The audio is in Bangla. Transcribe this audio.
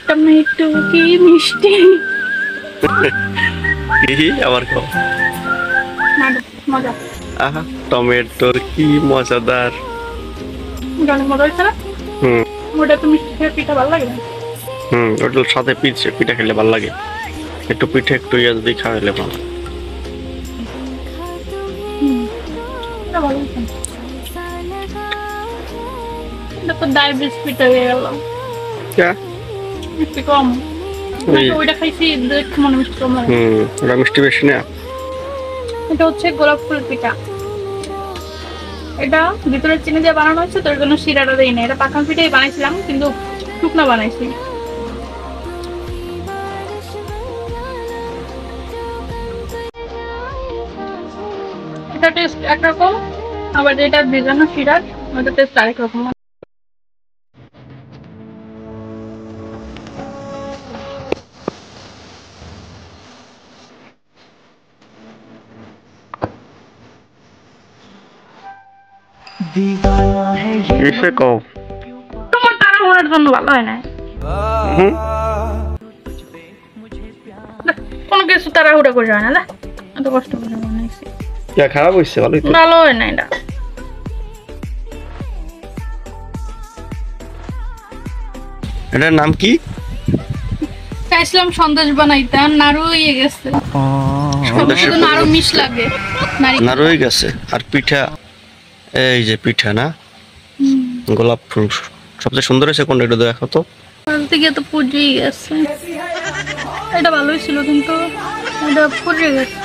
টমেটো কি মিষ্টি। আবার খাও। মজা। আহা, টমেটোর কি মজাদার। মজা হয়েছে না? হুম ওটা তো মিষ্টি খেয়ে পিঠা ভালো লাগে না? ওটার সাথে পিঠা খেলে ভালো লাগে। একটু পিঠে একটু ইয়া যদি খাওয়াইলে ভালো। এটা ভালো হয়েছে। এটা তো ডায়াবেটিস পিঠা হয়ে গেল। মিষ্টি কম। ওইটা খাইছি দেখে মনে মিষ্টি কম লাগে। ওটা মিষ্টি বেশি না। এটা হচ্ছে গোলাপ ফুল পিঠা। এটা ভিতরে চিনি দিয়ে বানানো হচ্ছে, তোর জন্য শিরাটা দেই না। এটা পাকা পিঠাই বানাইছিলাম, কিন্তু শুকনা বানাইছি। এটা টেস্ট একরকম, আবার যেটা ভেজানো শিরার ওটা টেস্ট আরেক রকম। কিসে কও? তোমার তাড়াহুড়ার জন্য ভালো হয় না। কোনো কিছু তাড়াহুড়া করে হয় না, এত কষ্ট করে বানাইছি। খারাপ হয়েছে? ভালোই তো। ভালো হয় না এটা। এটার নাম কি? চাইছিলাম সন্দেশ বানাইতে, নাড়ু হয়ে গেছে। নাড়ু মিশ লাগে, নাড়ু হয়ে গেছে। আর পিঠা, এই যে পিঠা না, গোলাপ ফুল সবচেয়ে সুন্দর হয়েছে কোনটা একটু দেখো তো। থেকে তো পুড়িয়ে গেছে। এটা ভালোই ছিল, কিন্তু এটা পুড়িয়ে গেছে।